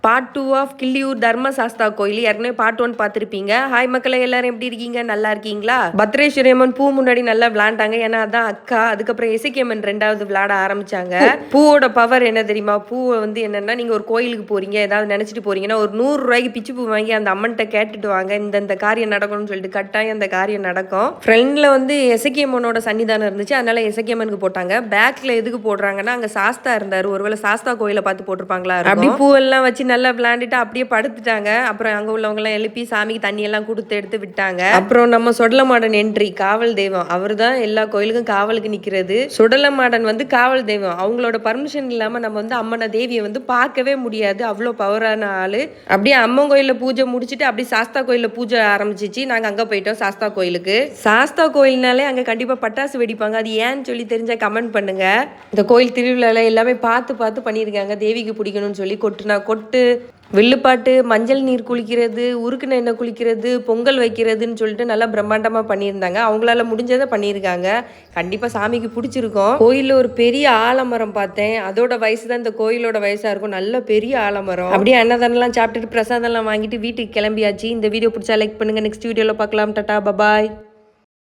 Part 2 of Killiyur Dharmasastha கோயில். ஏற்கனவே part 1 பார்த்துருப்பீங்க. ஹாய் மக்களே, எல்லாரும் எப்படி இருக்கீங்க? நல்லா இருக்கீங்களா? பத்ரேஸ்வரியம்மன் பூ முன்னாடி நல்லா விளாண்டாங்க. ஏன்னா அதான் அக்கா. அதுக்கப்புறம் எசக்கியம்மன் 2வது விளாட ஆரம்பிச்சாங்க. பூவோட பவர் என்ன தெரியுமா? பூவை வந்து என்னன்னா, நீங்க ஒரு கோயிலுக்கு போறீங்க, ஏதாவது நினைச்சிட்டு போறீங்கன்னா ஒரு 100 ரூபாய்க்கு பிச்சு பூ வாங்கி அந்த அம்மன்கிட்ட கேட்டுட்டு வாங்க, இந்த காரியம் நடக்கணும்னு சொல்லிட்டு கட்டாயம் அந்த காரியம் நடக்கும். ஃப்ரெண்ட்ல வந்து எசக்கியம்மனோட சன்னிதானம் இருந்துச்சு, அதனால எசக்கியம்மனுக்கு போட்டாங்க. பேக்ல எதுக்கு போடுறாங்கன்னா, அங்க சாஸ்தா இருந்தாரு. ஒருவேளை சாஸ்தா கோயிலை பார்த்து போட்டிருப்பாங்களா? அப்படி பூவெல்லாம் வச்சு நல்லா விளையாண்டுட்டு அப்படியே படுத்துட்டாங்க. அப்புறம் அங்க உள்ளவங்க எல்லாம் எழுப்பி சாமிக்கு தண்ணி எல்லாம் கொடுத்து எடுத்து விட்டாங்க. அப்புறம் நம்ம சுடலமாடன் என்ட்ரி, காவல் தெய்வம். அவர் தான் எல்லா கோயிலுக்கும் காவலுக்கு நிக்கிறது. சுடலமாடன் வந்து காவல் தெய்வம். அவங்களோட பர்மிஷன் இல்லாம நம்ம வந்து அம்மனை தேவியை வந்து பார்க்கவே முடியாது. அவ்வளோ பவரான ஆளு. அப்படியே அம்மன் கோயில பூஜை முடிச்சுட்டு அப்படி சாஸ்தா கோயில பூஜை ஆரம்பிச்சிச்சு. நாங்க அங்க போயிட்டோம் சாஸ்தா கோயிலுக்கு. சாஸ்தா கோயில்னாலே அங்க கண்டிப்பா பட்டாசு வெடிப்பாங்க. அது ஏன்னு சொல்லி தெரிஞ்சா கமெண்ட் பண்ணுங்க. இந்த கோயில் திருவிழால எல்லாமே பார்த்து பார்த்து பண்ணியிருக்காங்க. தேவிக்கு பிடிக்கணும்னு சொல்லி கொட்டுனா கொட்டு, வில்லுப்பாட்டு, மஞ்சள் நீர் குளிக்கிறது, உருக்குன எண்ணெய் குளிக்கிறது, பொங்கல் வைக்கிறதுன்னு சொல்லிட்டு நல்லா பிரம்மாண்டமாக பண்ணியிருந்தாங்க. அவங்களால முடிஞ்சதை பண்ணியிருக்காங்க. கண்டிப்பாக சாமிக்கு பிடிச்சிருக்கும். கோயிலில் ஒரு பெரிய ஆலமரம் பார்த்தேன். அதோட வயசு தான் இந்த கோயிலோட வயசாக இருக்கும். நல்ல பெரிய ஆலமரம். அப்படியே அன்னதானம்லாம் சாப்பிட்டுட்டு பிரசாதம்லாம் வாங்கிட்டு வீட்டுக்கு கிளம்பியாச்சு. இந்த வீடியோ பிடிச்சா லைக் பண்ணுங்க. நெக்ஸ்ட் வீடியோவில் பார்க்கலாம். டாடா, பபாய்.